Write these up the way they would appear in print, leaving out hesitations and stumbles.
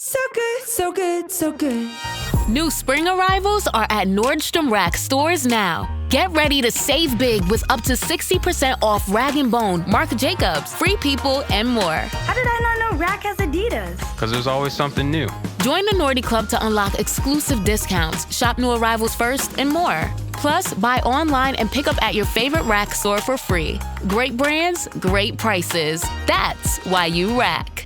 So good, so good, so good. New spring arrivals are at Nordstrom Rack stores now. Get ready to save big with up to 60% off Rag & Bone, Marc Jacobs, Free People, and more. How did I not know Rack has Adidas? Because there's always something new. Join the Nordy Club to unlock exclusive discounts, shop new arrivals first, and more. Plus, buy online and pick up at your favorite Rack store for free. Great brands, great prices. That's why you Rack.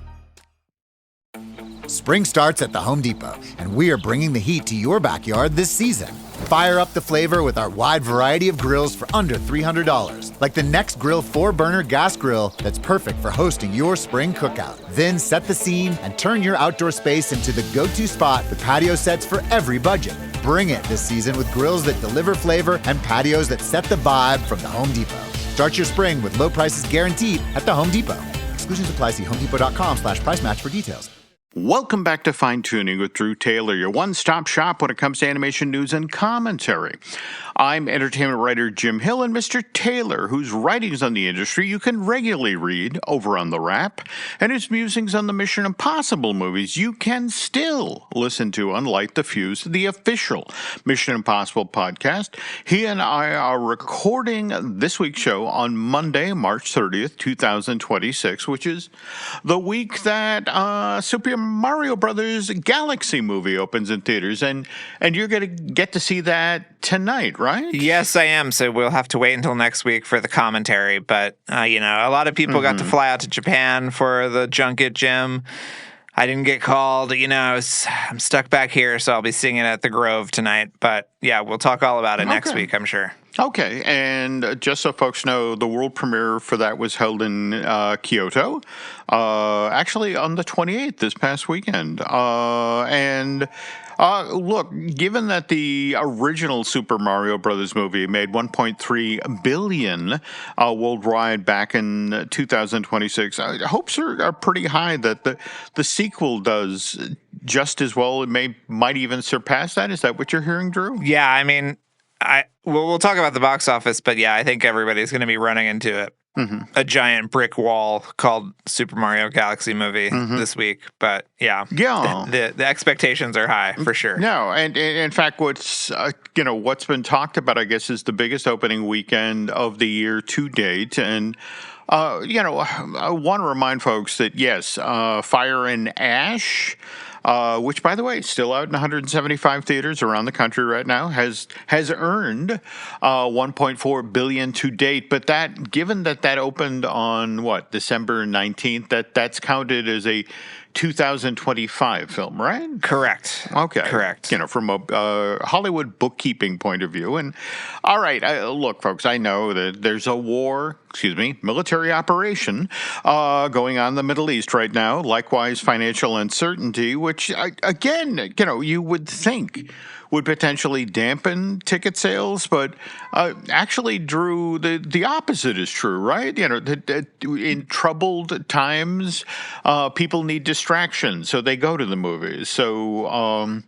Spring starts at the Home Depot, and we are bringing the heat to your backyard this season. Fire up the flavor with our wide variety of grills for under $300, like the Next Grill 4-burner gas grill that's perfect for hosting your spring cookout. Then set the scene and turn your outdoor space into the go-to spot with patio sets for every budget. Bring it this season with grills that deliver flavor and patios that set the vibe from the Home Depot. Start your spring with low prices guaranteed at the Home Depot. Exclusions apply. See homedepot.com/price match for details. Welcome back to Fine Tuning with Drew Taylor, your one-stop shop when it comes to animation news and commentary. I'm entertainment writer Jim Hill, and Mr. Taylor, whose writings on the industry you can regularly read over on The Wrap, and his musings on the Mission Impossible movies you can still listen to on Light the Fuse, the official Mission Impossible podcast. He and I are recording this week's show on Monday, March 30th, 2026, which is the week that Super Mario Brothers Galaxy movie opens in theaters, and you're going to get to see that tonight, right? Yes, I am. So we'll have to wait until next week for the commentary. But, a lot of people got to fly out to Japan for the junket, Jim. I didn't get called. I'm stuck back here, so I'll be seeing it at the Grove tonight. But, yeah, we'll talk all about it next week, I'm sure. Okay, and just so folks know, the world premiere for that was held in Kyoto, actually on the 28th this past weekend. Look, given that the original Super Mario Brothers movie made $1.3 billion worldwide back in 2026, hopes are pretty high that the sequel does just as well. It might even surpass that. Is that what you're hearing, Drew? Yeah, I mean, we'll talk about the box office, but yeah, I think everybody's going to be running into it. A giant brick wall called Super Mario Galaxy movie this week. But yeah, the expectations are high for sure. No, and in fact, what's been talked about, I guess, is the biggest opening weekend of the year to date. And I want to remind folks that yes, Fire and Ash, which, by the way, is still out in 175 theaters around the country right now, has earned $1.4 billion to date. But given that opened on December 19th, that's counted as a 2025 film, right? Correct. Okay. Correct. From a Hollywood bookkeeping point of view. And all right, look, folks, I know that there's a military operation going on in the Middle East right now. Likewise, financial uncertainty, which, again, you would think would potentially dampen ticket sales, but actually, Drew, the opposite is true, right? In troubled times, people need distractions, so they go to the movies. So,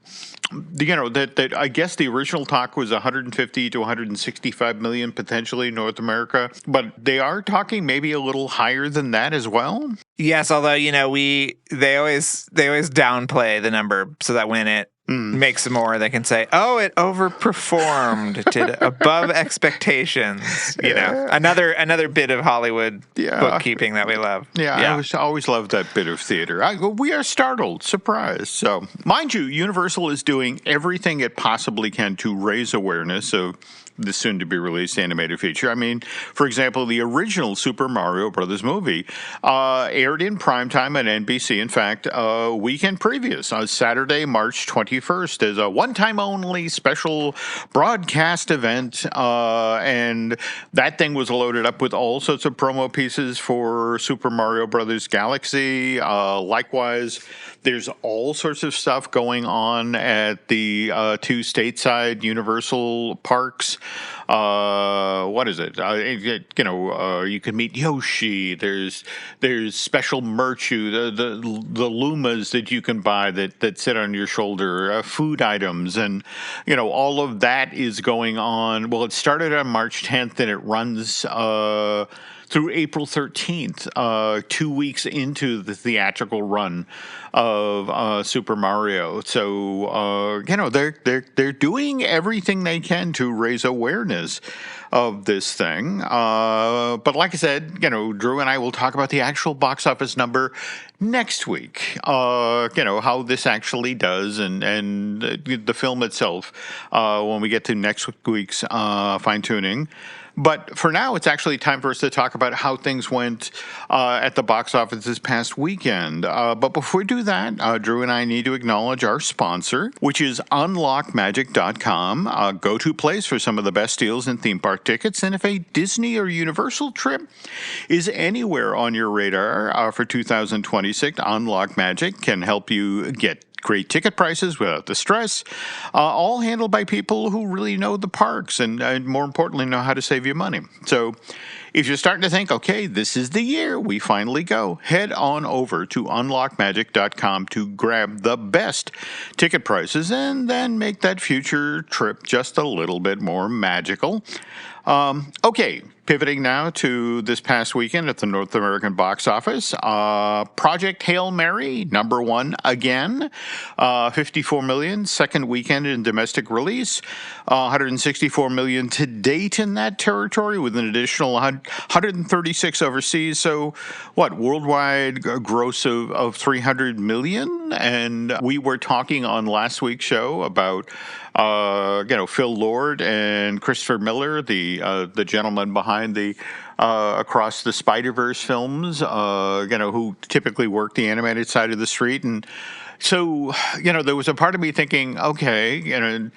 that I guess the original talk was 150 to 165 million potentially in North America, but they are talking maybe a little higher than that as well. Yes, although they always downplay the number so that when it makes some more, they can say, "Oh, it overperformed, did above expectations." Another bit of Hollywood bookkeeping that we love. I always loved that bit of theater. We are startled, surprised. So, mind you, Universal is doing everything it possibly can to raise awareness of the soon-to-be-released animated feature. I mean, for example, the original Super Mario Brothers movie aired in primetime at NBC. In fact, weekend previous, on Saturday, March 21st, as a one-time-only special broadcast event. And that thing was loaded up with all sorts of promo pieces for Super Mario Brothers Galaxy. Likewise, there's all sorts of stuff going on at the two stateside Universal parks. What is it? You can meet Yoshi. There's special merch, the Lumas that you can buy that sit on your shoulder, food items, and all of that is going on. Well, it started on March 10th and it runs through April 13th, 2 weeks into the theatrical run of Super Mario. So they're doing everything they can to raise awareness of this thing. But like I said, Drew and I will talk about the actual box office number next week. How this actually does and the film itself when we get to next week's fine tuning. But for now, it's actually time for us to talk about how things went at the box office this past weekend. But before we do that, Drew and I need to acknowledge our sponsor, which is unlockmagic.com, a go-to place for some of the best deals in theme park tickets. And if a Disney or Universal trip is anywhere on your radar for 2026, Unlock Magic can help you get great ticket prices without the stress, all handled by people who really know the parks and more importantly, know how to save you money. So if you're starting to think, okay, this is the year we finally go, head on over to unlockmagic.com to grab the best ticket prices and then make that future trip just a little bit more magical. Okay, pivoting now to this past weekend at the North American box office. Project Hail Mary, number one again, 54 million, second weekend in domestic release, 164 million to date in that territory with an additional 136 overseas. So worldwide gross of 300 million? And we were talking on last week's show about Phil Lord and Christopher Miller, the gentleman behind the Across the Spider-Verse films, who typically work the animated side of the street. And so, there was a part of me thinking, okay,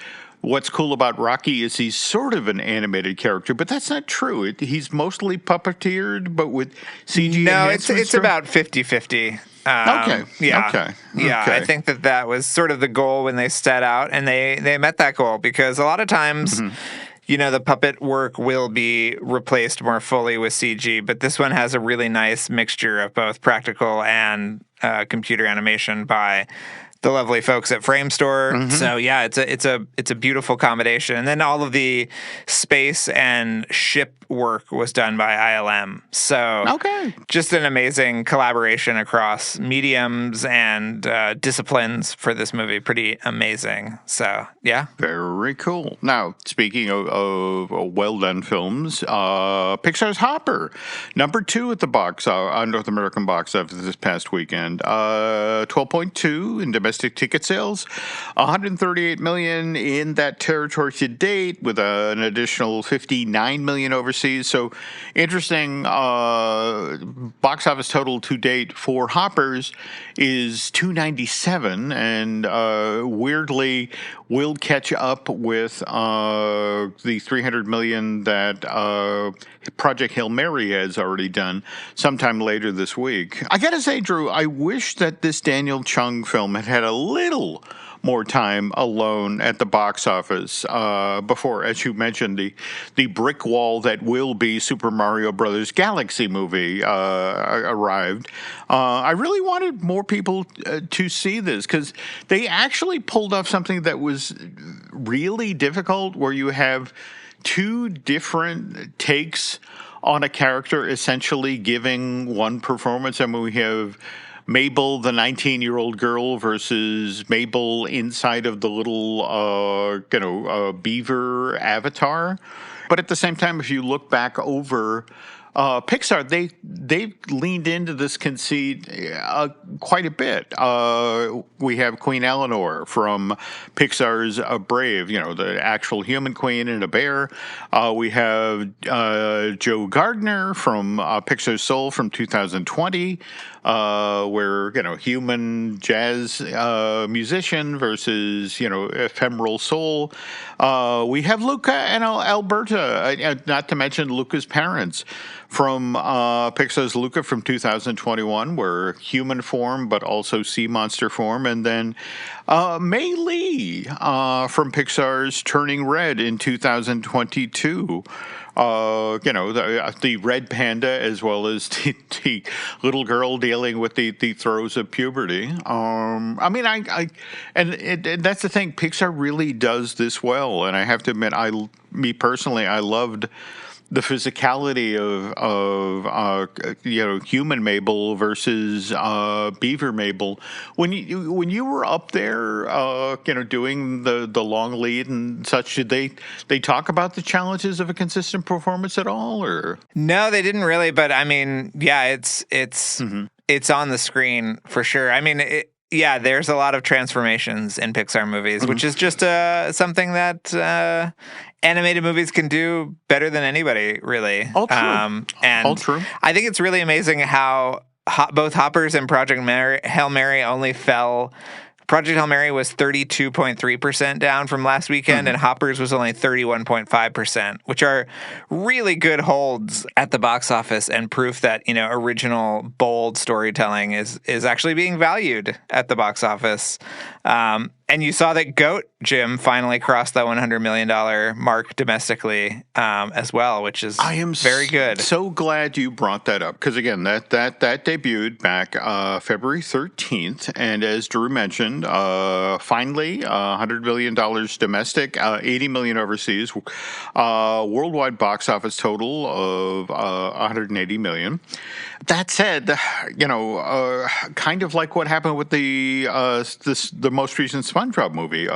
what's cool about Rocky is he's sort of an animated character, but that's not true. He's mostly puppeteered, but with CG. No, it's about 50-50. Okay. I think that was sort of the goal when they set out, and they met that goal because a lot of times, the puppet work will be replaced more fully with CG, but this one has a really nice mixture of both practical and computer animation by the lovely folks at Framestore. So yeah, it's a beautiful combination. And then all of the space and ship work was done by ILM. So just an amazing collaboration across mediums and disciplines for this movie. Pretty amazing. So yeah. Very cool. Now, speaking of well-done films, Pixar's Hopper, number 2 at the North American box office this past weekend. 12.2 in domestic ticket sales, 138 million in that territory to date, with an additional 59 million overseas. So interesting. Box office total to date for Hoppers is 297, and weirdly will catch up with the 300 million that Project Hail Mary has already done sometime later this week. I gotta say, Drew, I wish that this Daniel Chung film had a little more time alone at the box office before, as you mentioned, the brick wall that will be Super Mario Brothers Galaxy movie arrived. I really wanted more people to see this because they actually pulled off something that was really difficult, where you have two different takes on a character essentially giving one performance. I mean, we have Mabel, the 19-year-old girl, versus Mabel inside of the little, beaver avatar. But at the same time, if you look back over Pixar, they've leaned into this conceit quite a bit. We have Queen Eleanor from Pixar's Brave, the actual human queen and a bear. We have Joe Gardner from Pixar's Soul from 2020, where human jazz musician versus ephemeral soul. We have Luca and Alberta, not to mention Luca's parents, from Pixar's Luca from 2021, where human form but also sea monster form, and then Mei Lee from Pixar's Turning Red in 2022. The red panda, as well as the little girl dealing with the throes of puberty. And that's the thing. Pixar really does this well, and I have to admit, me personally, I loved the physicality of human Mabel versus beaver Mabel. When you were up there, doing the long lead and such, did they talk about the challenges of a consistent performance at all, or? No, they didn't really. But I mean, yeah, it's on the screen for sure. I mean, there's a lot of transformations in Pixar movies, which is just something that animated movies can do better than anybody, really. All true. All true. I think it's really amazing how both Hoppers and Project Hail Mary only fell. Project Hail Mary was 32.3% down from last weekend, and Hoppers was only 31.5%, which are really good holds at the box office and proof that, original, bold storytelling is actually being valued at the box office. And you saw that GOAT, Jim, finally crossed that $100 million mark domestically as well, which is very good. So glad you brought that up, because again, that debuted back February 13th, and as Drew mentioned, finally $100 million domestic, $80 million overseas, worldwide box office total of $180 million. That said, kind of like what happened with the most recent SpongeBob movie,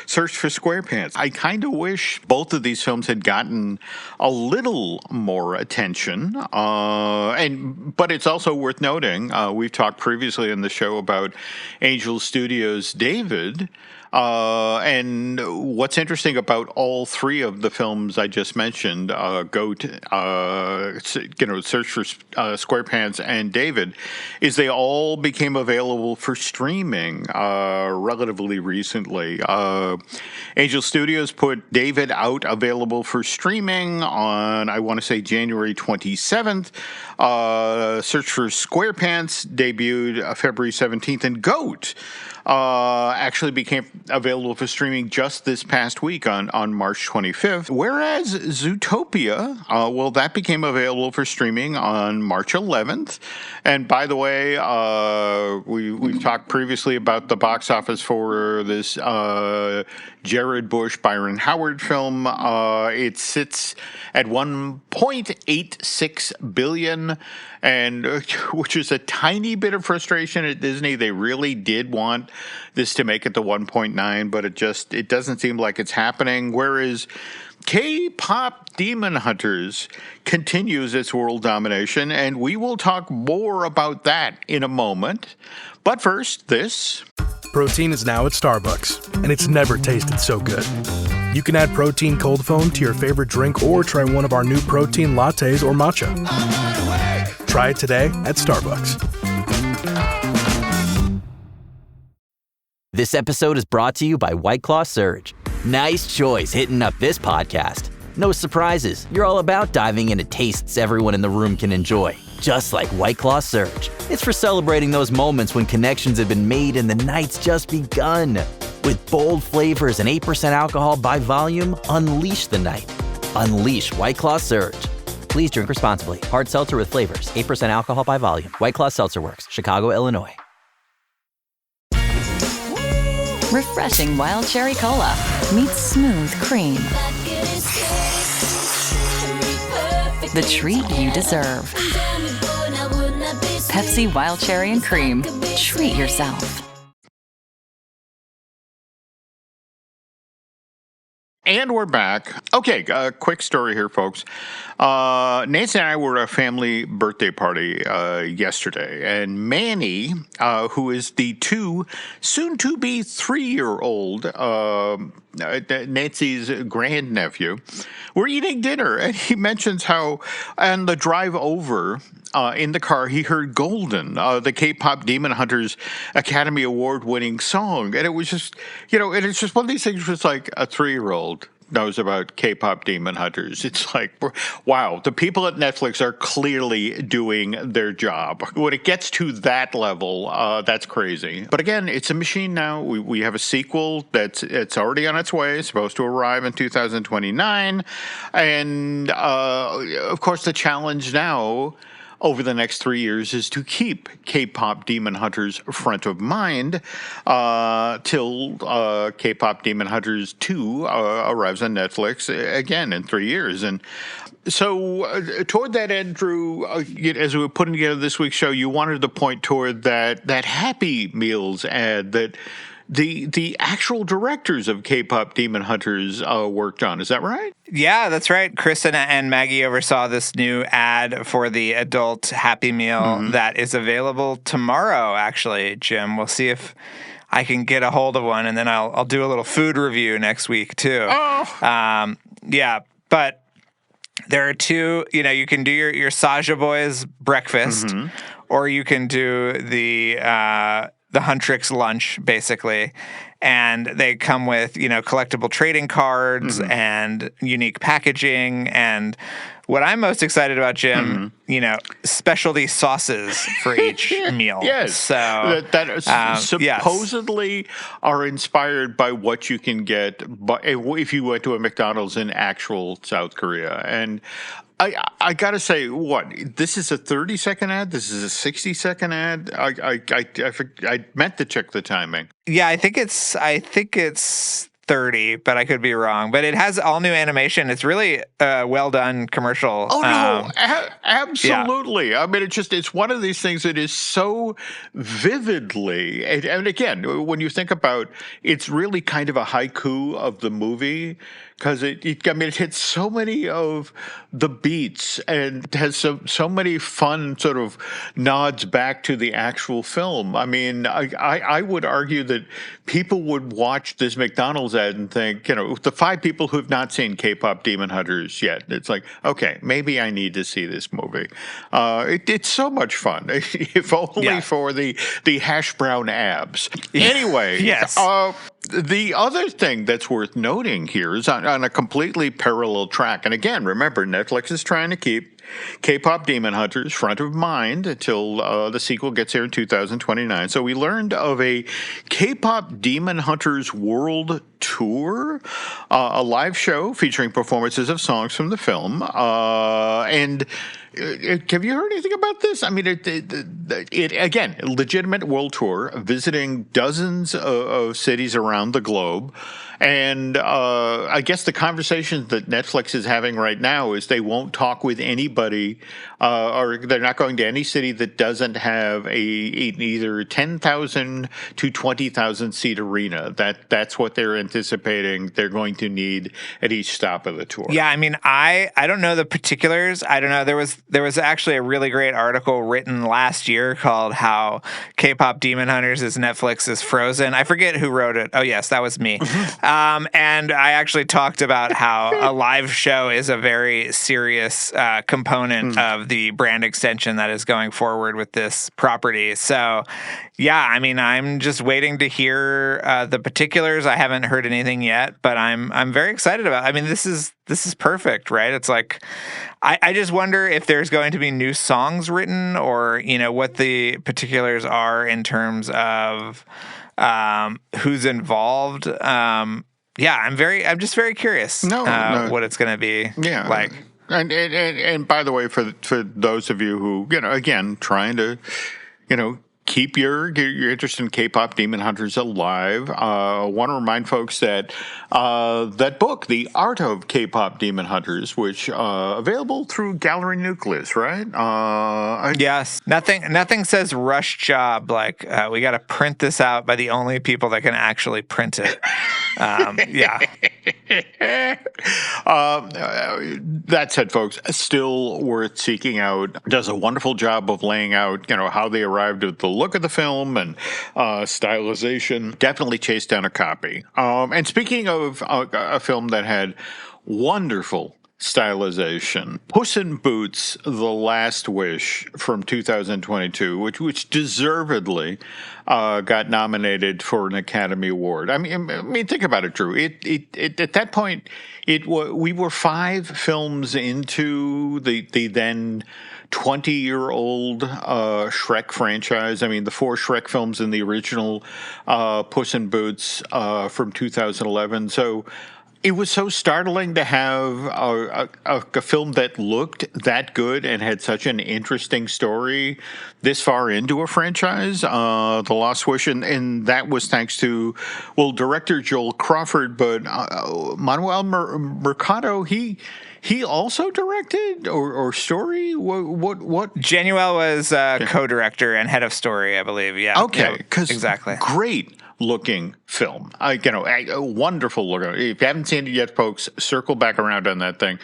Search for SquarePants. I kind of wish both of these films had gotten a little more attention, but it's also worth noting, we've talked previously in the show about Angel Studios' David. And what's interesting about all three of the films I just mentioned, GOAT, Search for SquarePants, and David, is they all became available for streaming relatively recently. Angel Studios put David out available for streaming on, I want to say, January 27th. Search for SquarePants debuted February 17th, and GOAT actually became available for streaming just this past week on March 25th, whereas Zootopia, that became available for streaming on March 11th. And by the way, we've talked previously about the box office for this Jared Bush, Byron Howard film. It sits at $1.86 billion, and which is a tiny bit of frustration at Disney. They really did want this to make it to 1.9, but it doesn't seem like it's happening. Whereas KPop Demon Hunters continues its world domination, and we will talk more about that in a moment. But first, this. Protein is now at Starbucks, and it's never tasted so good. You can add protein cold foam to your favorite drink or try one of our new protein lattes or matcha. Try it today at Starbucks. This episode is brought to you by White Claw Surge. Nice choice hitting up this podcast. No surprises. You're all about diving into tastes everyone in the room can enjoy, just like White Claw Surge. It's for celebrating those moments when connections have been made and the night's just begun. With bold flavors and 8% alcohol by volume, unleash the night. Unleash White Claw Surge. Please drink responsibly. Hard seltzer with flavors, 8% alcohol by volume. White Claw Seltzer Works, Chicago, Illinois. Refreshing wild cherry cola meets smooth cream. The treat you deserve. Pepsi Wild Cherry and Cream. Treat yourself. And we're back. Okay, quick story here, folks. Nancy and I were at a family birthday party yesterday, and Manny, who is the soon-to-be 3-year-old Nancy's grandnephew, we're eating dinner, and he mentions how on the drive over in the car, he heard Golden, the K-Pop Demon Hunters Academy Award-winning song. And it was just, and it's just one of these things where it's like a 3-year-old knows about K-Pop Demon Hunters. It's like, wow, the people at Netflix are clearly doing their job. When it gets to that level, that's crazy. But again, it's a machine now. We have a sequel it's already on its way. It's supposed to arrive in 2029. And, of course, the challenge now over the next 3 years is to keep K-Pop Demon Hunters front of mind till K-Pop Demon Hunters 2 arrives on Netflix again in 3 years. And so toward that end, Drew, as we were putting together this week's show, you wanted to point toward that Happy Meals ad that the actual directors of K-Pop Demon Hunters worked on. Is that right? Yeah, that's right. Chris and Maggie oversaw this new ad for the adult Happy Meal that is available tomorrow, actually, Jim. We'll see if I can get a hold of one, and then I'll do a little food review next week, too. Oh. Yeah, but there are two, you can do your Saja Boys breakfast, or you can do the Huntrix lunch, basically. And they come with, collectible trading cards and unique packaging. And what I'm most excited about, Jim, specialty sauces for each meal. Yes. So that supposedly are inspired by what you can get if you went to a McDonald's in actual South Korea. And I got to say, this is a 30-second ad? This is a 60-second ad? I meant to check the timing. Yeah, I think it's 30, but I could be wrong. But it has all new animation. It's really a well done commercial. Oh no, absolutely. Yeah. I mean, it's one of these things that is so vividly, and again, when you think about, it's really kind of a haiku of the movie. Because it hits so many of the beats and has so many fun sort of nods back to the actual film. I mean, I would argue that people would watch this McDonald's ad and think, the 5 people who have not seen K-Pop Demon Hunters yet, it's like, okay, maybe I need to see this movie. It's so much fun, if only for the hash brown abs. Anyway, yes. The other thing that's worth noting here is on a completely parallel track. And again, remember, Netflix is trying to keep K-Pop Demon Hunters front of mind until the sequel gets here in 2029. So we learned of a K-Pop Demon Hunters World Tour, a live show featuring performances of songs from the film. And have you heard anything about this? I mean, it again, legitimate world tour, visiting dozens of cities around the globe. And I guess the conversations that Netflix is having right now is they won't talk with anybody, or they're not going to any city that doesn't have either 10,000 to 20,000 seat arena. That's what they're anticipating they're going to need at each stop of the tour. Yeah, I mean, I don't know the particulars. I don't know. There was actually a really great article written last year called "How K-Pop Demon Hunters is Netflix's Frozen." I forget who wrote it. Oh yes, that was me. And I actually talked about how a live show is a very serious component of the brand extension that is going forward with this property. So, yeah, I mean, I'm just waiting to hear the particulars. I haven't heard anything yet, but I'm very excited about it. I mean, this is perfect, right? It's like, I just wonder if there's going to be new songs written, or what the particulars are in terms of who's involved. I'm just very curious what it's going to be like. And by the way, for those of you who, again, trying to, keep your interest in K-Pop Demon Hunters alive, I want to remind folks that that book, The Art of K-Pop Demon Hunters, which available through Gallery Nucleus, right? Yes. Nothing says rush job like we got to print this out by the only people that can actually print it. That said, folks, still worth seeking out. Does a wonderful job of laying out, how they arrived at the look of the film and stylization. Definitely chase down a copy. And speaking of a film that had wonderful stylization, Puss in Boots: The Last Wish from 2022, which deservedly got nominated for an Academy Award. I mean, think about it, Drew. It at that point, we were 5 films into the then 20-year-old Shrek franchise. I mean, the 4 Shrek films and the original Puss in Boots from 2011. So, It was so startling to have a film that looked that good and had such an interesting story this far into a franchise, The Lost Wish, and that was thanks to, well, director Joel Crawford, but Manuel Mercado, he also directed or story? What? Januel was co-director and head of story, I believe. Yeah. Okay, because exactly. Great looking film. A wonderful look. If you haven't seen it yet, folks, circle back around on that thing.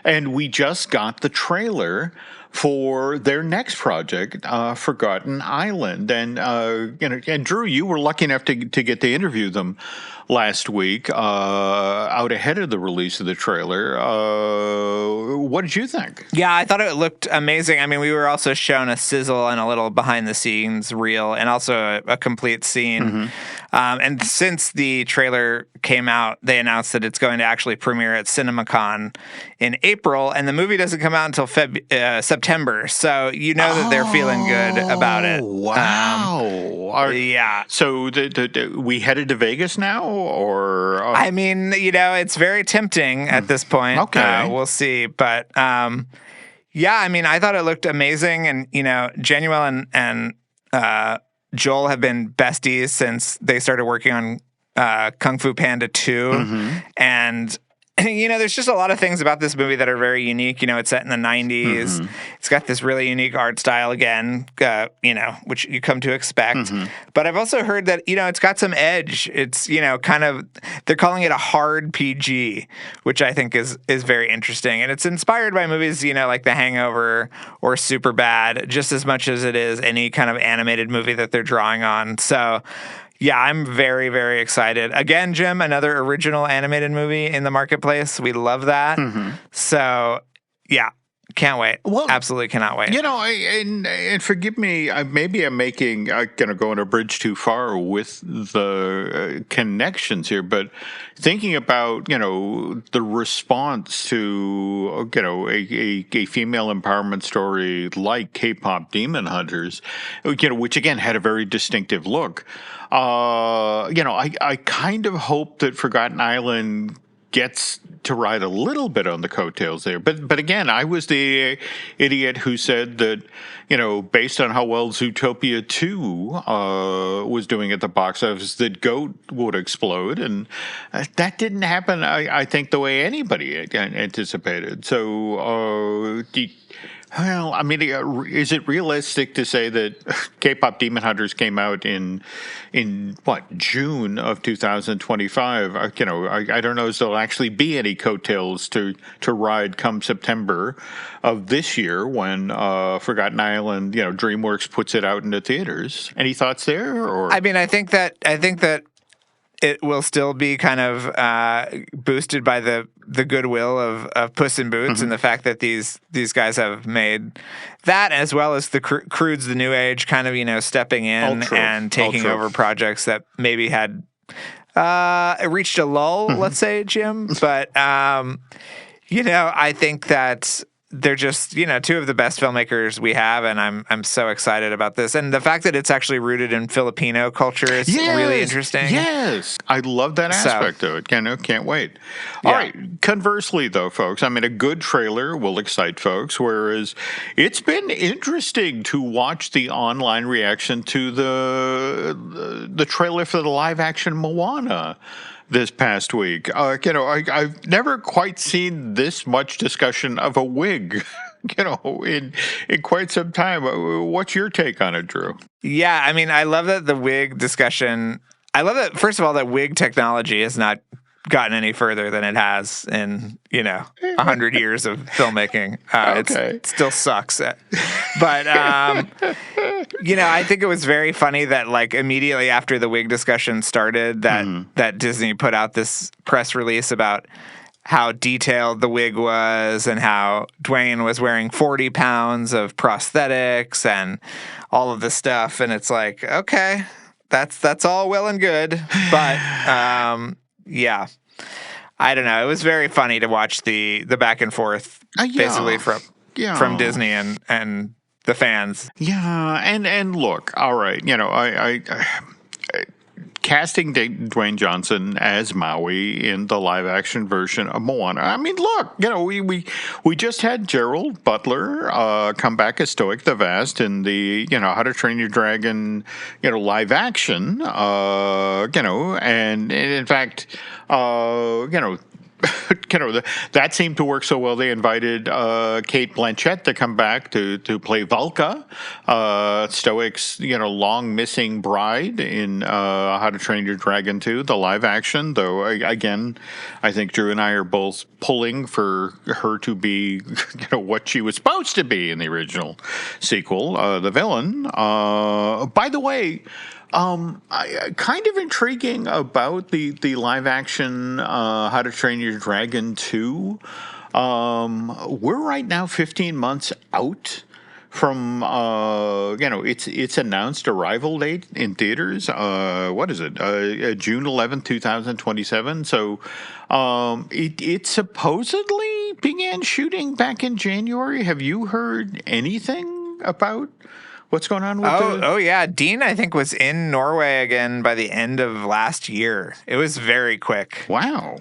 And we just got the trailer for their next project, Forgotten Island. And and Drew, you were lucky enough to get to interview them last week, out ahead of the release of the trailer. What did you think? Yeah, I thought it looked amazing. I mean, we were also shown a sizzle and a little behind the scenes reel, and also a complete scene. Mm-hmm. And since the trailer came out, they announced that it's going to actually premiere at CinemaCon in April, and the movie doesn't come out until September. So you know that they're feeling good about it. Wow. Yeah. So we headed to Vegas now, or? I mean, it's very tempting at this point. Okay. We'll see. But yeah, I mean, I thought it looked amazing. And, Januel and Joel have been besties since they started working on Kung Fu Panda 2. Mm-hmm. And, there's just a lot of things about this movie that are very unique. It's set in the 90s. Mm-hmm. It's got this really unique art style again, which you come to expect. Mm-hmm. But I've also heard that, it's got some edge. It's, kind of, they're calling it a hard PG, which I think is very interesting. And it's inspired by movies, like The Hangover or Superbad, just as much as it is any kind of animated movie that they're drawing on. So, yeah, I'm very, very excited. Again, Jim, another original animated movie in the marketplace. We love that. Mm-hmm. So, yeah, can't wait. Well, absolutely cannot wait. And forgive me, maybe I'm going to bridge too far with the connections here, but thinking about, the response to, a female empowerment story like K-Pop Demon Hunters, which again had a very distinctive look. I kind of hope that Forgotten Island gets to ride a little bit on the coattails there. But again, I was the idiot who said that, based on how well Zootopia 2 was doing at the box office, that GOAT would explode. And that didn't happen, I think, the way anybody anticipated. So, well, I mean, is it realistic to say that K-Pop Demon Hunters came out in June of 2025? I don't know if there'll actually be any coattails to ride come September of this year when Forgotten Island, DreamWorks puts it out into theaters. Any thoughts there? Or I mean, I think that it will still be kind of boosted by the goodwill of Puss in Boots, Mm-hmm. and the fact that these guys have made that, as well as the Croods, the New Age, kind of stepping in and taking over projects that maybe had reached a lull, let's say, Jim. But I think that they're just, two of the best filmmakers we have, and I'm so excited about this. And the fact that it's actually rooted in Filipino culture is really interesting. Yes, I love that aspect of it. Can't wait. All right. Conversely, though, folks, I mean, a good trailer will excite folks, whereas it's been interesting to watch the online reaction to the trailer for the live-action Moana this past week. I've never quite seen this much discussion of a wig, in quite some time. What's your take on it, Drew? Yeah, I mean, I love that the wig discussion. I love that, first of all, that wig technology has not gotten any further than it has in 100 years of filmmaking. It still sucks, but I think it was very funny that immediately after the wig discussion started, that Disney put out this press release about how detailed the wig was and how Dwayne was wearing 40 pounds of prosthetics and all of this stuff, and it's like, okay, that's all well and good, but yeah, I don't know. It was very funny to watch the back and forth, basically from Disney and the fans. Yeah, and look, all right, casting Dwayne Johnson as Maui in the live-action version of Moana. I mean, look, we just had Gerald Butler come back as Stoic the Vast in the How to Train Your Dragon live action. And in fact, that seemed to work so well. They invited Kate Blanchett to come back to play Valka, Stoic's long missing bride in How to Train Your Dragon 2, the live action. Though again, I think Drew and I are both pulling for her to be what she was supposed to be in the original sequel, the villain. By the way. Kind of intriguing about the live action How to Train Your Dragon 2. We're right now 15 months out from its announced arrival date in theaters. What is it? June 11th, 2027. So it supposedly began shooting back in January. Have you heard anything about what's going on with Oh, yeah. Dean, I think, was in Norway again by the end of last year. It was very quick. Wow.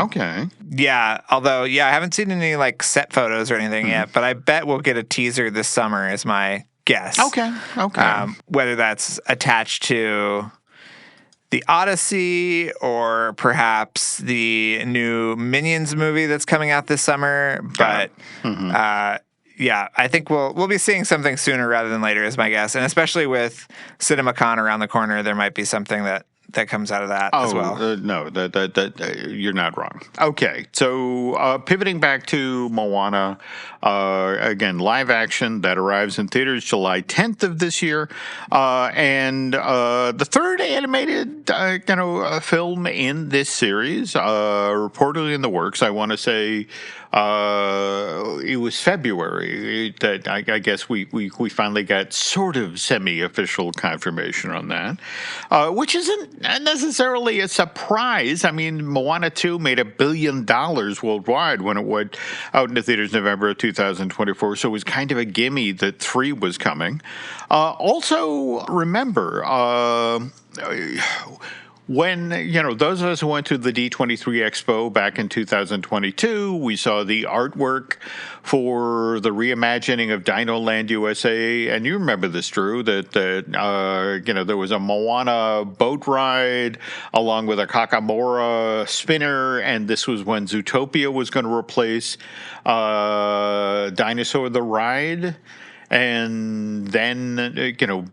Okay. Yeah. Although, I haven't seen any, set photos or anything yet, but I bet we'll get a teaser this summer is my guess. Okay. Whether that's attached to the Odyssey or perhaps the new Minions movie that's coming out this summer. But, yeah, I think we'll be seeing something sooner rather than later is my guess. And especially with CinemaCon around the corner, there might be something that comes out of that as well. No, that you're not wrong. Okay, so pivoting back to Moana, again, live action that arrives in theaters July 10th of this year, and the third animated film in this series, reportedly in the works. I want to say it was February that I guess we finally got sort of semi-official confirmation on that, which isn't necessarily a surprise. I mean, Moana 2 made $1 billion worldwide when it went out into theaters November of 2024, so it was kind of a gimme that 3 was coming. Also, remember, when, those of us who went to the D23 Expo back in 2022, we saw the artwork for the reimagining of Dino Land USA. And you remember this, Drew, that there was a Moana boat ride along with a Kakamora spinner. And this was when Zootopia was going to replace Dinosaur the Ride. And then,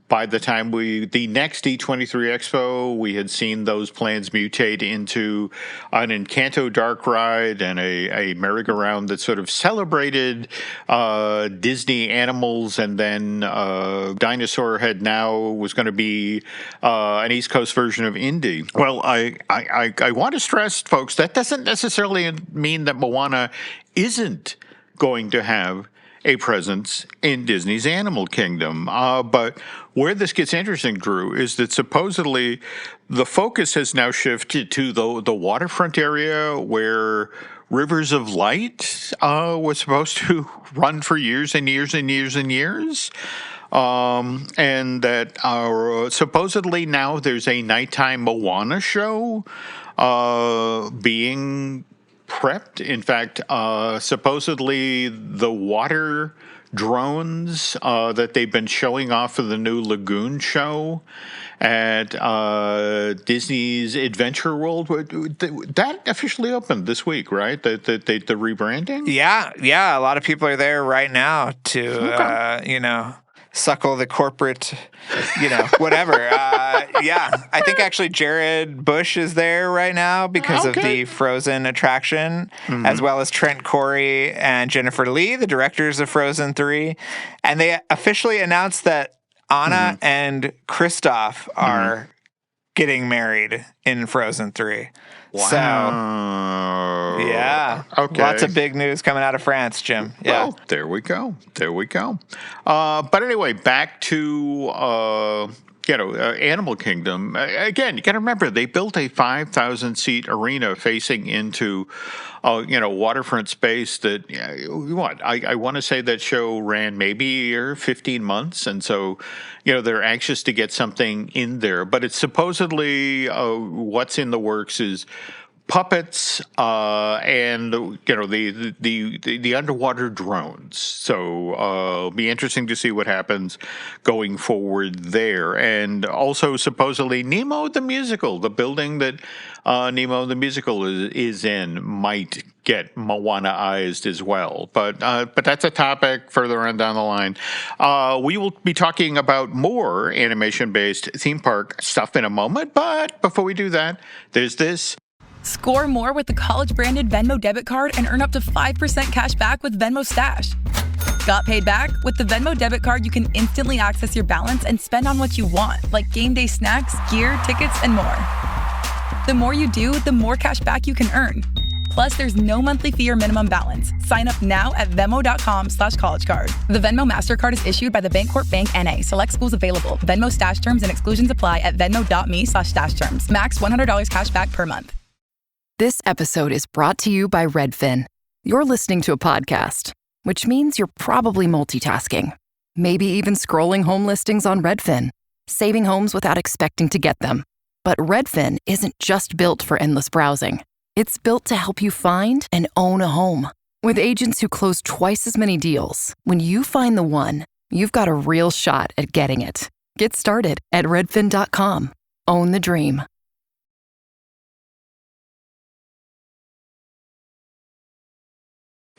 by the time the next D23 Expo, we had seen those plans mutate into an Encanto dark ride and a merry-go-round that sort of celebrated Disney animals. And then Dinosaur was going to be an East Coast version of Indy. Well, I want to stress, folks, that doesn't necessarily mean that Moana isn't going to have a presence in Disney's Animal Kingdom. But where this gets interesting, Drew, is that supposedly the focus has now shifted to the waterfront area where Rivers of Light was supposed to run for years and years and years and years. And that supposedly now there's a nighttime Moana show being prepped. In fact, supposedly the water drones that they've been showing off for the new Lagoon show at Disney's Adventure World, that officially opened this week, right? The rebranding? Yeah. A lot of people are there right now to, suckle the corporate, whatever. I think actually Jared Bush is there right now because of the Frozen attraction, as well as Trent Corey and Jennifer Lee, the directors of Frozen 3. And they officially announced that Anna and Kristoff are getting married in Frozen 3. Wow. So, yeah. Okay. Lots of big news coming out of France, Jim. Yeah. Well, there we go. But anyway, back to Animal Kingdom. Again, you got to remember they built a 5,000-seat arena facing into, waterfront space that I want to say that show ran maybe a year, 15 months, and so they're anxious to get something in there. But it's supposedly what's in the works is puppets and the underwater drones. So it'll be interesting to see what happens going forward there. And also supposedly Nemo the musical, the building that Nemo the musical is in, might get Moana-ized as well. But that's a topic further on down the line. We will be talking about more animation-based theme park stuff in a moment. But before we do that, there's this. Score more with the college-branded Venmo debit card and earn up to 5% cash back with Venmo Stash. Got paid back? With the Venmo debit card, you can instantly access your balance and spend on what you want, like game day snacks, gear, tickets, and more. The more you do, the more cash back you can earn. Plus, there's no monthly fee or minimum balance. Sign up now at Venmo.com/collegecard. The Venmo MasterCard is issued by the Bancorp Bank N.A. Select schools available. Venmo Stash terms and exclusions apply at venmo.me/stash terms. Max $100 cash back per month. This episode is brought to you by Redfin. You're listening to a podcast, which means you're probably multitasking. Maybe even scrolling home listings on Redfin, saving homes without expecting to get them. But Redfin isn't just built for endless browsing. It's built to help you find and own a home. With agents who close twice as many deals, when you find the one, you've got a real shot at getting it. Get started at redfin.com. Own the dream.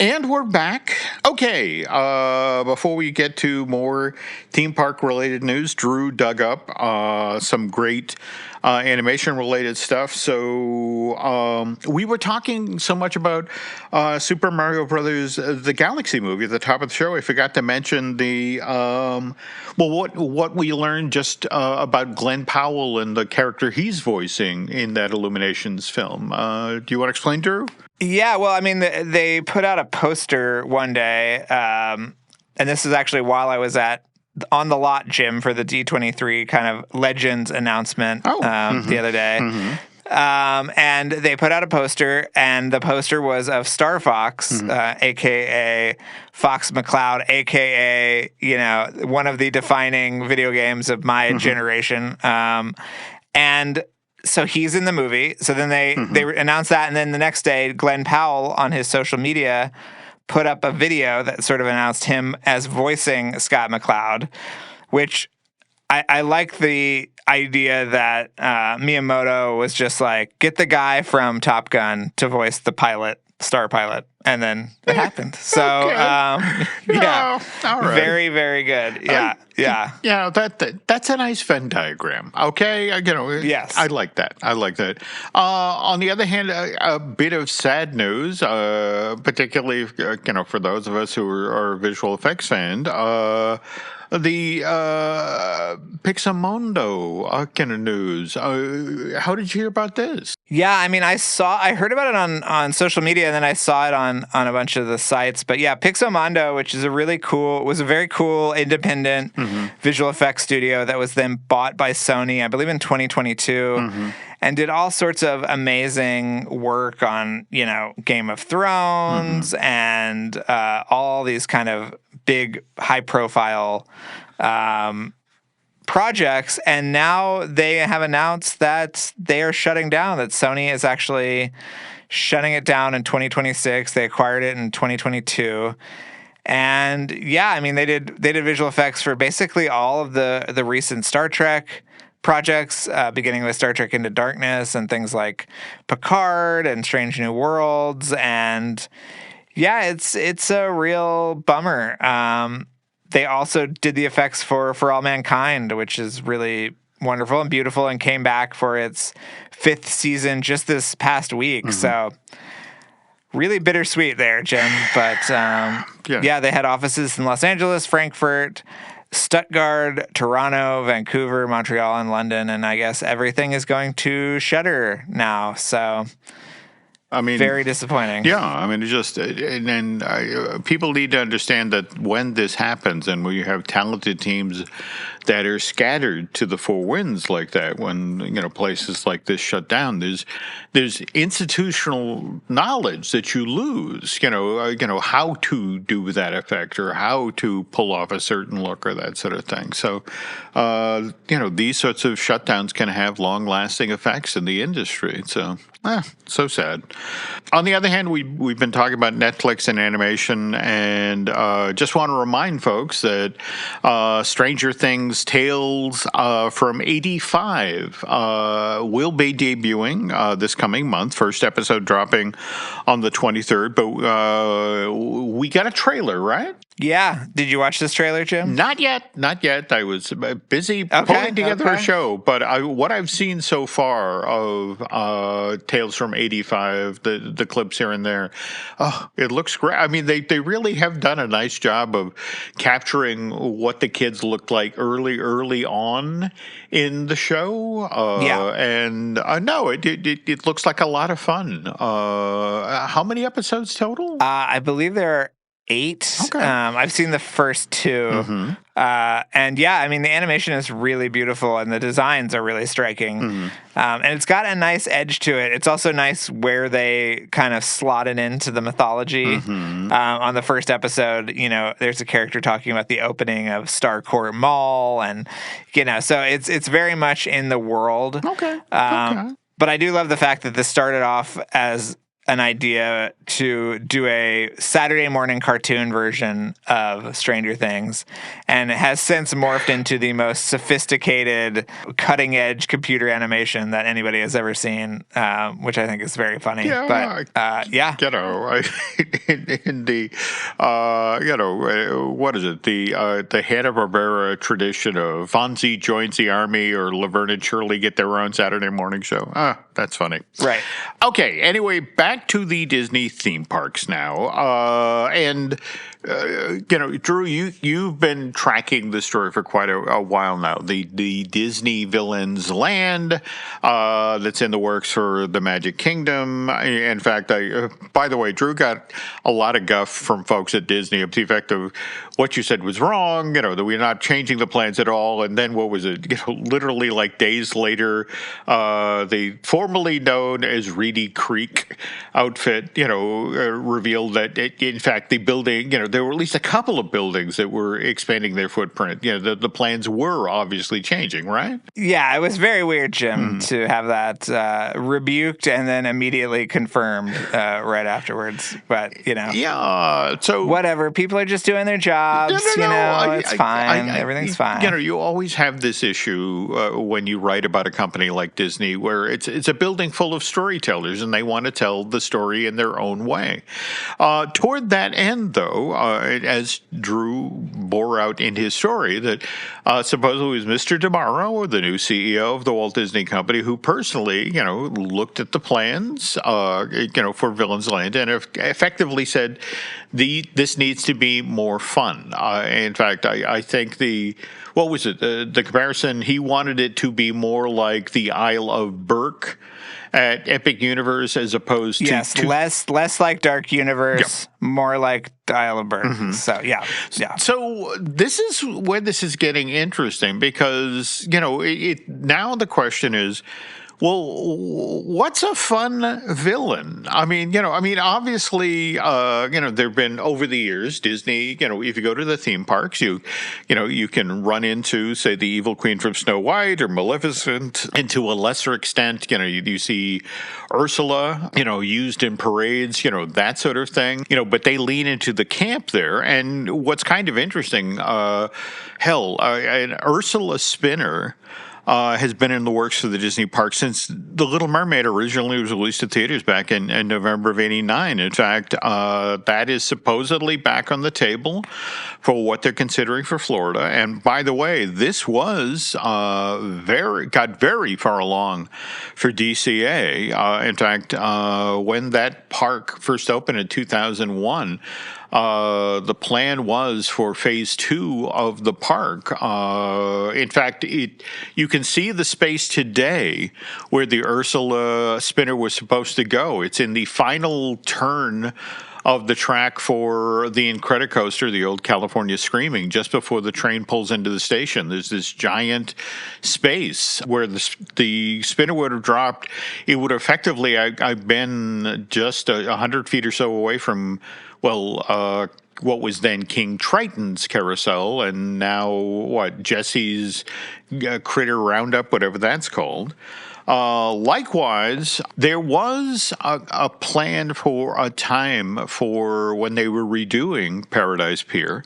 And we're back. Okay, before we get to more theme park related news, Drew dug up some great animation related stuff. So we were talking so much about Super Mario Brothers, the Galaxy movie at the top of the show. I forgot to mention the what we learned just about Glenn Powell and the character he's voicing in that Illuminations film. Do you want to explain, Drew? Yeah, well, I mean, they put out a poster one day, and this is actually while I was on the lot, Jim, for the D23 kind of Legends announcement the other day. Mm-hmm. And they put out a poster, and the poster was of Star Fox, a.k.a. Fox McCloud, a.k.a., one of the defining video games of my generation. And so he's in the movie. So then they announced that, and then the next day, Glenn Powell on his social media put up a video that sort of announced him as voicing Scott McCloud, which I like the idea that Miyamoto was just like, get the guy from Top Gun to voice the pilot, star pilot, and then it happened. So, yeah, all right. Very, very good. Yeah, yeah. That's a nice Venn diagram. Okay, yes, I like that. On the other hand, a bit of sad news, particularly for those of us who are visual effects fans. The Pixamondo kind of news. How did you hear about this? Yeah, I mean, I heard about it on social media, and then I saw it on a bunch of the sites. But yeah, Pixamondo, which is a very cool independent visual effects studio that was then bought by Sony, I believe in 2022, and did all sorts of amazing work on, Game of Thrones and all these kind of big, high-profile projects, and now they have announced that they are shutting down, that Sony is actually shutting it down in 2026. They acquired it in 2022. And yeah, I mean, they did visual effects for basically all of the recent Star Trek projects, beginning with Star Trek Into Darkness and things like Picard and Strange New Worlds. And yeah, it's a real bummer. They also did the effects for All Mankind, which is really wonderful and beautiful, and came back for its 5th season just this past week. So really bittersweet there, Jim. But yeah, they had offices in Los Angeles, Frankfurt, Stuttgart, Toronto, Vancouver, Montreal, and London. And I guess everything is going to shutter now. So I mean, very disappointing. Yeah, I mean, it's just, and people need to understand that when this happens and when you have talented teams that are scattered to the four winds like that, when places like this shut down, there's institutional knowledge that you lose. How to do that effect or how to pull off a certain look or that sort of thing. So, these sorts of shutdowns can have long-lasting effects in the industry. So. So sad. On the other hand, we've been talking about Netflix and animation, and just want to remind folks that Stranger Things Tales from '85 will be debuting this coming month. First episode dropping on the 23rd, but we got a trailer, right? Yeah. Did you watch this trailer, Jim? Not yet. I was busy pulling together a show, but what I've seen so far of Tales from '85, the clips here and there, it looks great. I mean, they really have done a nice job of capturing what the kids looked like early on in the show. And no, it looks like a lot of fun. How many episodes total? I believe there are 8. Okay. I've seen the first 2. Mm-hmm. And yeah, I mean, the animation is really beautiful and the designs are really striking. Mm-hmm. And it's got a nice edge to it. It's also nice where they kind of slot it into the mythology. Mm-hmm. On the first episode, there's a character talking about the opening of Starcourt Mall, and so it's very much in the world. Okay. But I do love the fact that this started off as an idea to do a Saturday morning cartoon version of Stranger Things, and it has since morphed into the most sophisticated, cutting-edge computer animation that anybody has ever seen, which I think is very funny. Yeah, but yeah, in the what is it? The Hanna-Barbera tradition of Fonzie joins the army or Laverne and Shirley get their own Saturday morning show. That's funny. Right. Okay. Anyway, back to the Disney theme parks now, and Drew, you've been tracking the story for quite a while now. The Disney Villains Land that's in the works for the Magic Kingdom. In fact, by the way, Drew got a lot of guff from folks at Disney of the effect of what you said was wrong. That we're not changing the plans at all. And then what was it? Literally like days later, the formerly known as Reedy Creek outfit, revealed that in fact the building, there were at least a couple of buildings that were expanding their footprint. The plans were obviously changing, right? Yeah, it was very weird, Jim, to have that rebuked and then immediately confirmed right afterwards. But yeah. So whatever, people are just doing their jobs. It's fine. Everything's fine. You always have this issue when you write about a company like Disney, where it's a building full of storytellers, and they want to tell the story in their own way. Toward that end, though, as Drew bore out in his story, that supposedly it was Mr. DeMauro, the new CEO of the Walt Disney Company, who personally, looked at the plans, for Villains Land and effectively said, this needs to be more fun. In fact, I think what was it? The comparison, he wanted it to be more like the Isle of Berk at Epic Universe as opposed to less like Dark Universe, more like Isle of Berk. Mm-hmm. So yeah. So this is where this is getting interesting because now the question is, well, what's a fun villain? I mean, obviously, there've been over the years, Disney, if you go to the theme parks, you can run into, say, the evil queen from Snow White or Maleficent, and to a lesser extent, you see Ursula, used in parades, that sort of thing, but they lean into the camp there. And what's kind of interesting, an Ursula spinner has been in the works for the Disney park since The Little Mermaid originally was released at theaters back in November of '89. In fact, that is supposedly back on the table for what they're considering for Florida. And by the way, this was got very far along for DCA. In fact, when that park first opened in 2001, the plan was for phase 2 of the park. In fact, you can see the space today where the Ursula spinner was supposed to go. It's in the final turn of the track for the Incredicoaster, the old California Screaming, just before the train pulls into the station. There's this giant space where the spinner would have dropped. It would effectively, I've been just 100 feet or so away from, what was then King Triton's carousel, and now Jesse's Critter Roundup, whatever that's called. Likewise, there was a plan for a time for when they were redoing Paradise Pier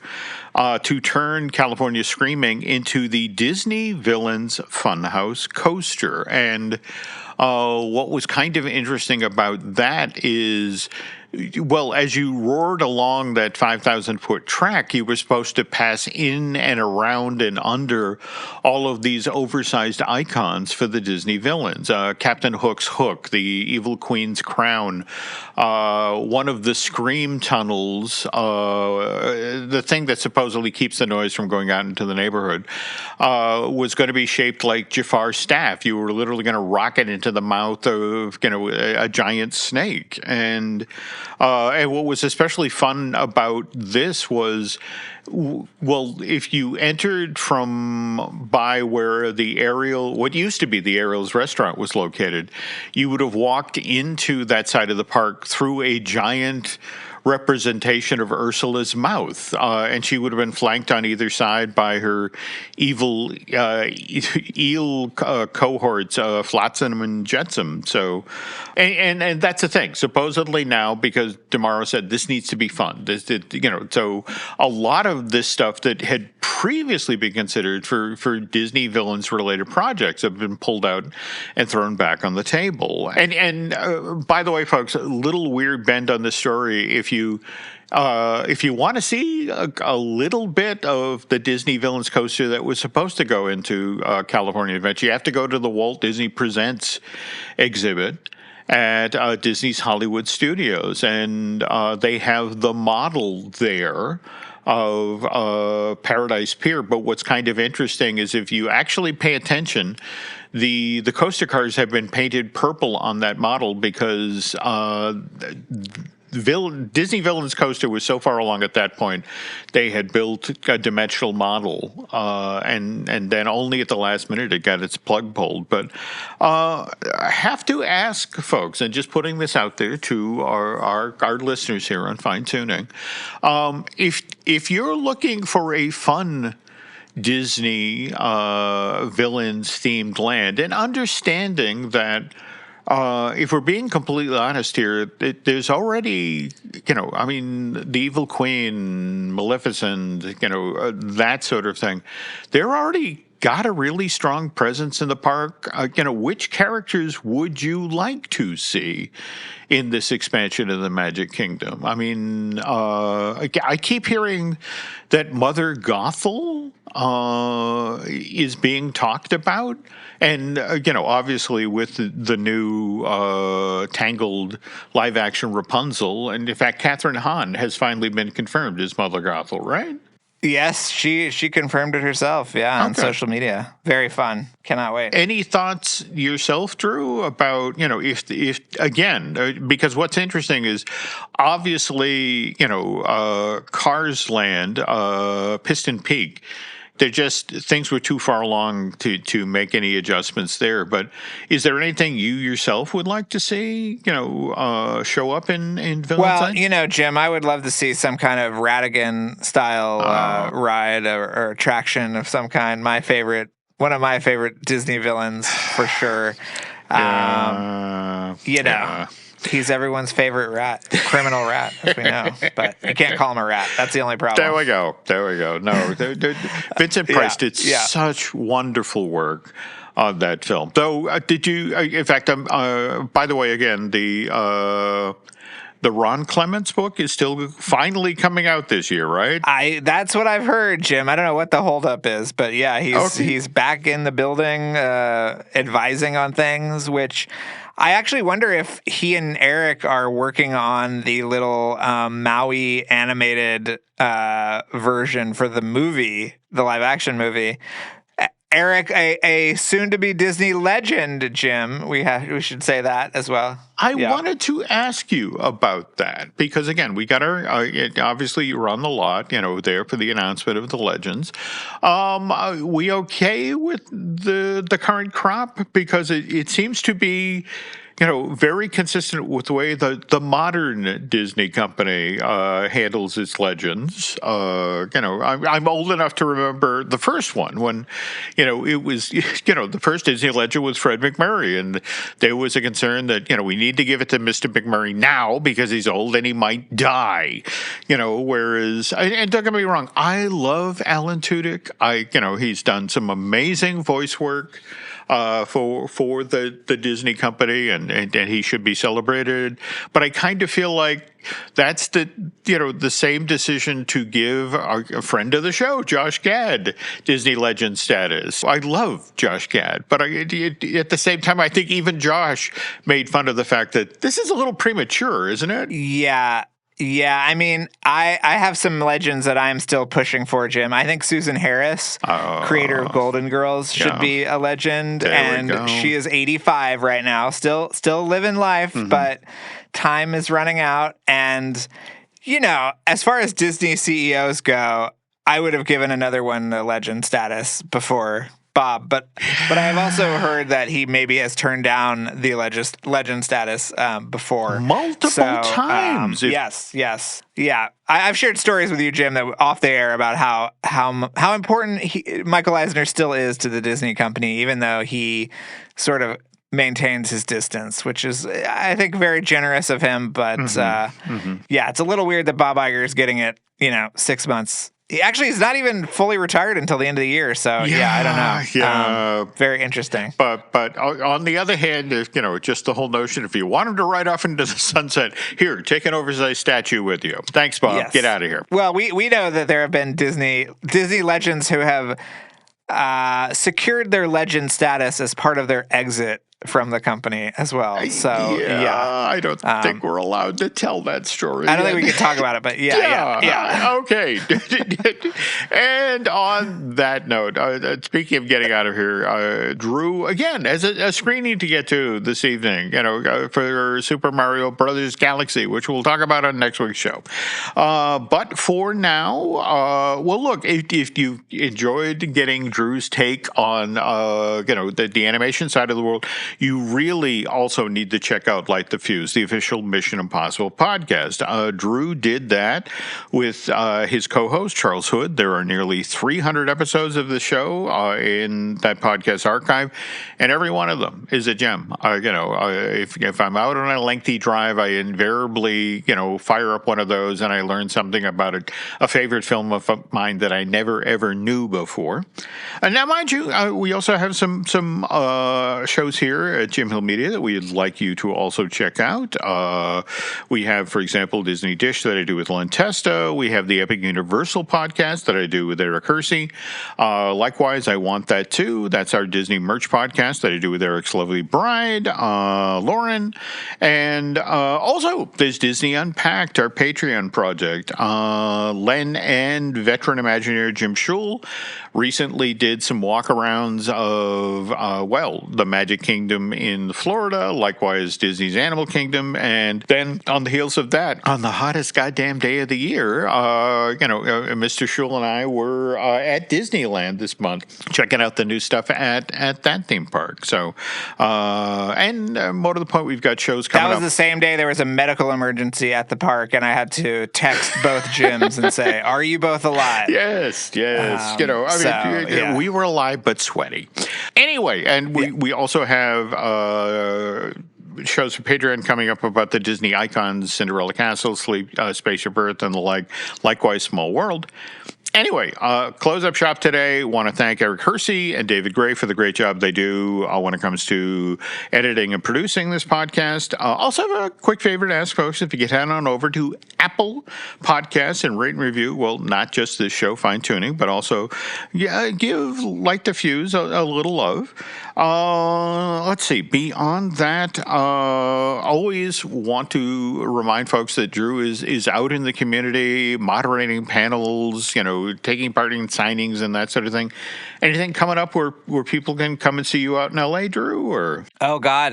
to turn California Screaming into the Disney Villains Funhouse Coaster. And what was kind of interesting about that is, as you roared along that 5,000-foot track, you were supposed to pass in and around and under all of these oversized icons for the Disney villains. Captain Hook's hook, the Evil Queen's crown, one of the Scream tunnels, the thing that supposedly keeps the noise from going out into the neighborhood, was going to be shaped like Jafar's staff. You were literally going to rocket into the mouth of a giant snake. And what was especially fun about this was, if you entered from by where what used to be the Ariel's restaurant was located, you would have walked into that side of the park through a giant representation of Ursula's mouth, and she would have been flanked on either side by her evil eel cohorts, Flotsam and Jetsam. So, and that's the thing. Supposedly now, because DeMauro said this needs to be fun. So a lot of this stuff that had previously been considered for Disney villains related projects have been pulled out and thrown back on the table. And by the way, folks, a little weird bend on this story. If you want to see a little bit of the Disney Villains Coaster that was supposed to go into California Adventure, you have to go to the Walt Disney Presents exhibit at Disney's Hollywood Studios, and they have the model there of Paradise Pier. But what's kind of interesting is if you actually pay attention, the coaster cars have been painted purple on that model because Disney Villains Coaster was so far along at that point, they had built a dimensional model, and then only at the last minute it got its plug pulled. But I have to ask folks, and just putting this out there to our listeners here on Fine Tuning, if you're looking for a fun Disney villains themed land, and understanding that if we're being completely honest here, there's already, the Evil Queen, Maleficent, that sort of thing. They're already got a really strong presence in the park. Which characters would you like to see in this expansion of the Magic Kingdom? I mean, I keep hearing that Mother Gothel is being talked about. And, obviously with the new Tangled live-action Rapunzel, and in fact, Catherine Hahn has finally been confirmed as Mother Gothel, right? Yes, she confirmed it herself, on social media. Very fun. Cannot wait. Any thoughts yourself, Drew, about, if again, because what's interesting is obviously, Cars Land, Piston Peak, things were too far along to make any adjustments there. But is there anything you yourself would like to see, show up in Villains? Well, Jim, I would love to see some kind of Radigan style ride or attraction of some kind. One of my favorite Disney villains for sure. He's everyone's favorite rat, criminal rat, as we know. But you can't call him a rat. That's the only problem. There we go. No, Vincent Price did such wonderful work on that film. Though, did you? In fact, by the way, again, the Ron Clements book is still finally coming out this year, right? That's what I've heard, Jim. I don't know what the holdup is, but he's back in the building, advising on things, which I actually wonder if he and Eric are working on the little Maui animated version for the movie, the live action movie. Eric, a soon-to-be Disney legend, Jim. We should say that as well. I wanted to ask you about that because, again, we got our obviously you were on the lot, there for the announcement of the legends. We okay with the current crop because it seems to be, very consistent with the way the modern Disney company handles its legends. I'm old enough to remember the first one when, it was, the first Disney legend was Fred McMurray, and there was a concern that, we need to give it to Mr. McMurray now because he's old and he might die. Whereas, and don't get me wrong, I love Alan Tudyk. He's done some amazing voice work for the Disney company, and he should be celebrated. But I kind of feel like that's the same decision to give a friend of the show, Josh Gad, Disney legend status. I love Josh Gad, but at the same time, I think even Josh made fun of the fact that this is a little premature, isn't it? Yeah. Yeah, I mean, I have some legends that I'm still pushing for, Jim. I think Susan Harris, creator of Golden Girls, should be a legend. And she is 85 right now, still living life, but time is running out. And, as far as Disney CEOs go, I would have given another one a legend status before Bob, but I have also heard that he maybe has turned down the legend status before multiple times. Yes, yeah. I've shared stories with you, Jim, that off the air about how important Michael Eisner still is to the Disney company, even though he sort of maintains his distance, which is, I think, very generous of him. But it's a little weird that Bob Iger is getting it, 6 months. He's not even fully retired until the end of the year, so I don't know. Yeah, very interesting. But on the other hand, if just the whole notion, if you want him to ride off into the sunset, here, take an oversized statue with you. Thanks, Bob. Yes. Get out of here. Well, we know that there have been Disney legends who have secured their legend status as part of their exit from the company as well. So I don't think we're allowed to tell that story. I don't think we can talk about it, but yeah. Okay. And on that note, speaking of getting out of here, Drew again has a screening to get to this evening. For Super Mario Brothers Galaxy, which we'll talk about on next week's show. But for now, look, if you enjoyed getting Drew's take on the animation side of the world, you really also need to check out Light the Fuse, the official Mission Impossible podcast. Drew did that with his co-host, Charles Hood. There are nearly 300 episodes of the show in that podcast archive, and every one of them is a gem. If I'm out on a lengthy drive, I invariably, fire up one of those, and I learn something about a favorite film of mine that I never, ever knew before. And now, mind you, we also have some shows here at Jim Hill Media that we'd like you to also check out. We have, for example, Disney Dish that I do with Len Testa. We have the Epic Universal podcast that I do with Eric Hersey. Likewise, I Want That Too. That's our Disney merch podcast that I do with Eric's lovely bride, Lauren. And also, there's Disney Unpacked, our Patreon project. Len and veteran Imagineer Jim Schul recently did some walkarounds of, the Magic Kingdom in Florida, likewise Disney's Animal Kingdom, and then on the heels of that, on the hottest goddamn day of the year, Mr. Schul and I were at Disneyland this month, checking out the new stuff at that theme park. So, and more to the point, we've got shows coming up. That was the same day there was a medical emergency at the park, and I had to text both Jims and say, "Are you both alive?" Yes. We were alive but sweaty. Anyway, and we also have shows for Patreon coming up about the Disney icons, Cinderella Castle, Spaceship Earth, and the like. Likewise, Small World. Anyway, close up shop today. Want to thank Eric Hersey and David Gray for the great job they do when it comes to editing and producing this podcast. Also, have a quick favor to ask folks: if you get head on over to Apple Podcasts and rate and review, well, not just this show, Fine Tuning, but also give Light the Fuse a little love. Let's see. Beyond that, always want to remind folks that Drew is out in the community, moderating panels, taking part in signings and that sort of thing. Anything coming up where people can come and see you out in LA, Drew? Or oh God,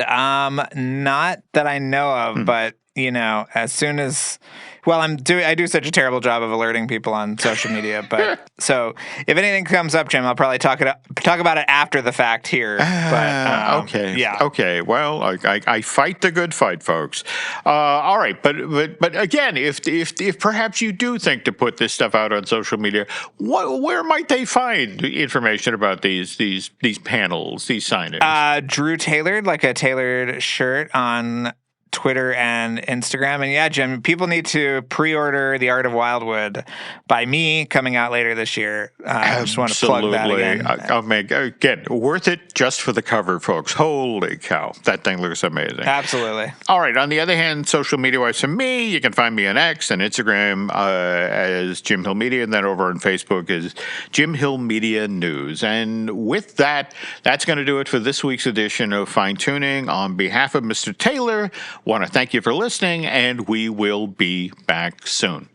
not that I know of, but as soon as. Well, I do such a terrible job of alerting people on social media, but so if anything comes up, Jim, I'll probably talk about it after the fact here. But okay, yeah, okay. Well, I fight the good fight, folks. All right, but again, if perhaps you do think to put this stuff out on social media, where might they find information about these panels, these signings? Drew Tailored, like a tailored shirt on Twitter and Instagram. And yeah, Jim, people need to pre-order The Art of Wildwood by me, coming out later this year. I just want to plug that again. I'll make, again, worth it just for the cover, folks. Holy cow. That thing looks amazing. Absolutely. All right. On the other hand, social media-wise for me, you can find me on X and Instagram as Jim Hill Media, and then over on Facebook is Jim Hill Media News. And with that, that's going to do it for this week's edition of Fine Tuning. On behalf of Mr. Taylor, want to thank you for listening, and we will be back soon.